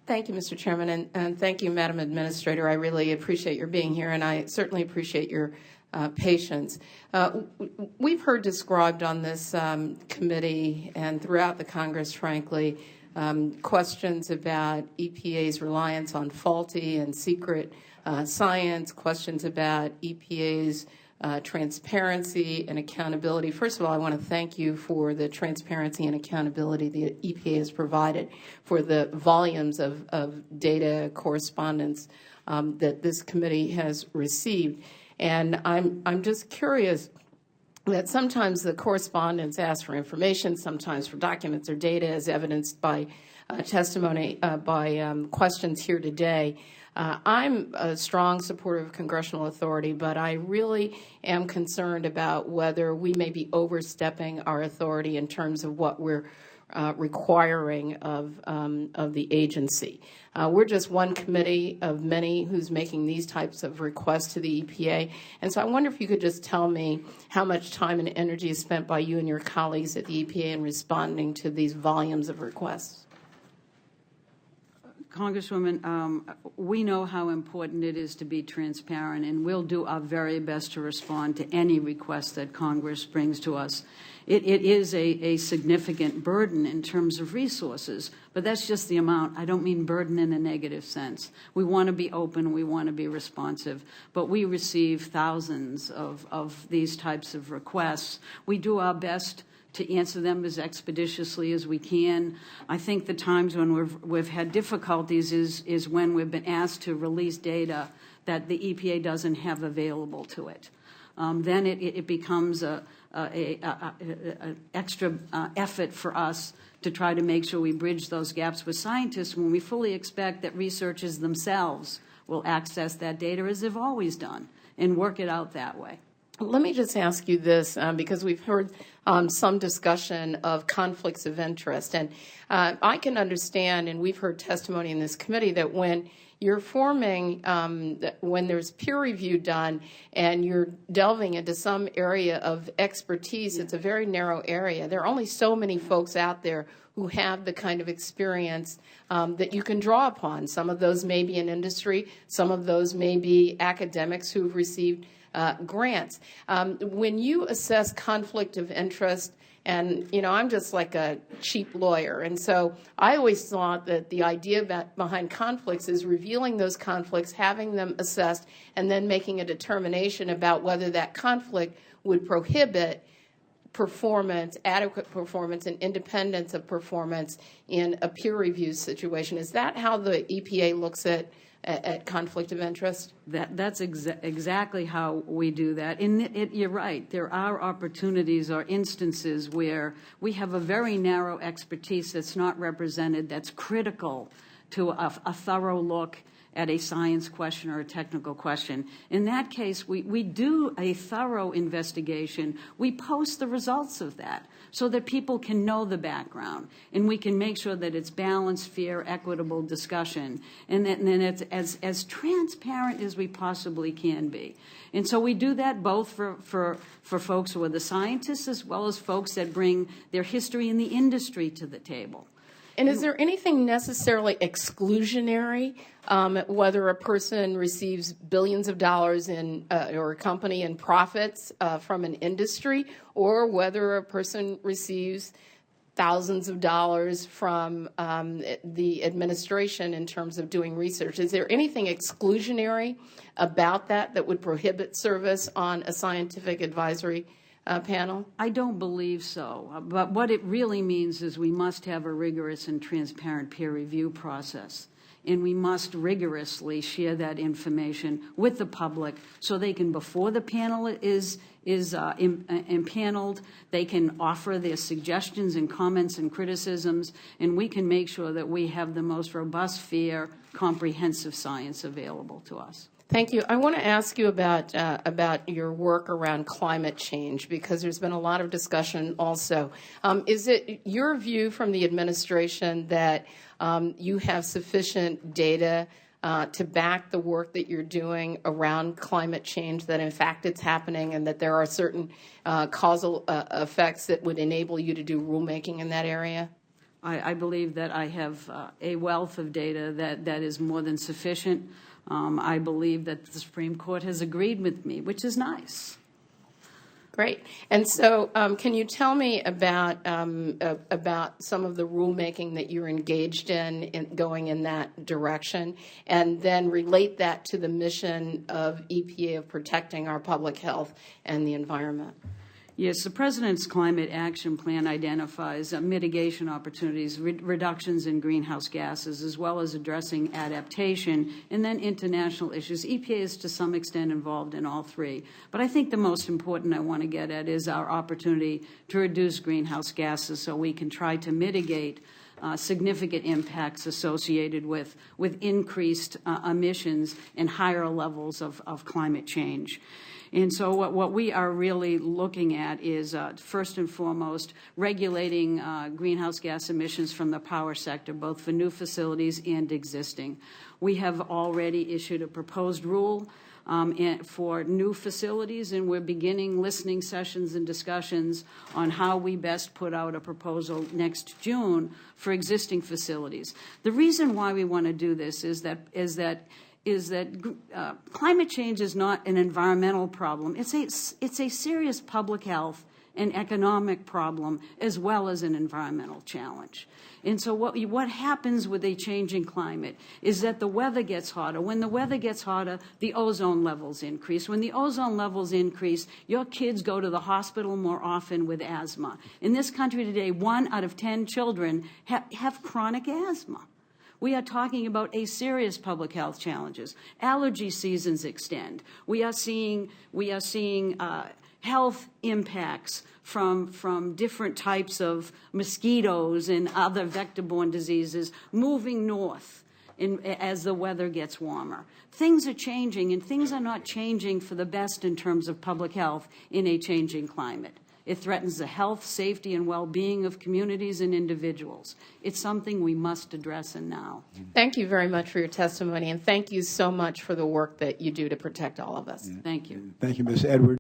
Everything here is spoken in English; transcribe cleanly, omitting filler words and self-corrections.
Thank you, Mr. Chairman, and thank you, Madam Administrator. I really appreciate your being here, and I certainly appreciate your patience. We've heard described on this committee and throughout the Congress, frankly, questions about EPA's reliance on faulty and secret science, questions about EPA's transparency and accountability. First of all, I want to thank you for the transparency and accountability the EPA has provided for the volumes of data correspondence that this committee has received. And I'm just curious that sometimes the correspondents ask for information, sometimes for documents or data, as evidenced by testimony, by questions here today. I'm a strong supporter of congressional authority, but I really am concerned about whether we may be overstepping our authority in terms of what we're requiring of the agency. We're just one committee of many who's making these types of requests to the EPA. And so I wonder if you could just tell me how much time and energy is spent by you and your colleagues at the EPA in responding to these volumes of requests. Congresswoman, we know how important it is to be transparent, and we'll do our very best to respond to any request that Congress brings to us. It is a significant burden in terms of resources, but that's just the amount. I don't mean burden in a negative sense. We want to be open, we want to be responsive, but we receive thousands of these types of requests. We do our best to answer them as expeditiously as we can. I think the times when we've had difficulties is when we've been asked to release data that the EPA doesn't have available to it. Then it becomes an extra effort for us to try to make sure we bridge those gaps with scientists when we fully expect that researchers themselves will access that data as they've always done and work it out that way. Let me just ask you this, because we've heard some discussion of conflicts of interest. And I can understand, and we've heard testimony in this committee, that when you're forming, when there's peer review done and you're delving into some area of expertise, it's a very narrow area. There are only so many folks out there who have the kind of experience that you can draw upon. Some of those may be in industry. Some of those may be academics who've received grants. When you assess conflict of interest, and, you know, I'm just like a cheap lawyer, and so I always thought that the idea behind conflicts is revealing those conflicts, having them assessed, and then making a determination about whether that conflict would prohibit performance, adequate performance, and independence of performance in a peer review situation. Is that how the EPA looks at conflict of interest? That's exactly how we do that. And you're right. There are opportunities or instances where we have a very narrow expertise that's not represented, that's critical to a thorough look at a science question or a technical question. In that case, we do a thorough investigation. We post the results of that so that people can know the background, and we can make sure that it's balanced, fair, equitable discussion, and then it's as transparent as we possibly can be. And so we do that both for folks who are the scientists as well as folks that bring their history in the industry to the table. And is there anything necessarily exclusionary, whether a person receives billions of dollars in, or a company in profits from an industry, or whether a person receives thousands of dollars from the administration in terms of doing research? Is there anything exclusionary about that would prohibit service on a scientific advisory panel? I don't believe so. But what it really means is we must have a rigorous and transparent peer review process. And we must rigorously share that information with the public so they can, before the panel is impaneled, they can offer their suggestions and comments and criticisms, and we can make sure that we have the most robust, fair, comprehensive science available to us. Thank you. I want to ask you about your work around climate change, because there's been a lot of discussion also. Is it your view from the administration that you have sufficient data to back the work that you're doing around climate change, that in fact it's happening, and that there are certain causal effects that would enable you to do rulemaking in that area? I believe that I have a wealth of data that is more than sufficient. I believe that the Supreme Court has agreed with me, which is nice. Great. And so can you tell me about some of the rulemaking that you're engaged in going in that direction, and then relate that to the mission of EPA of protecting our public health and the environment? Yes, the President's Climate Action Plan identifies mitigation opportunities, reductions in greenhouse gases, as well as addressing adaptation, and then international issues. EPA is to some extent involved in all three. But I think the most important I want to get at is our opportunity to reduce greenhouse gases so we can try to mitigate significant impacts associated with increased emissions and higher levels of climate change. And so what we are really looking at is, first and foremost, regulating greenhouse gas emissions from the power sector, both for new facilities and existing. We have already issued a proposed rule for new facilities, and we're beginning listening sessions and discussions on how we best put out a proposal next June for existing facilities. The reason why we want to do this is that climate change is not an environmental problem. It's a serious public health and economic problem as well as an environmental challenge. And so what happens with a changing climate is that the weather gets hotter. When the weather gets hotter, the ozone levels increase. When the ozone levels increase, your kids go to the hospital more often with asthma. In this country today, 1 out of 10 children have chronic asthma. We are talking about a serious public health challenges. Allergy seasons extend. We are seeing health impacts from different types of mosquitoes and other vector-borne diseases moving north as the weather gets warmer. Things are changing, and things are not changing for the best in terms of public health in a changing climate. It threatens the health, safety, and well-being of communities and individuals. It's something we must address and now. Thank you very much for your testimony, and thank you so much for the work that you do to protect all of us. Thank you. Thank you, Ms. Edwards.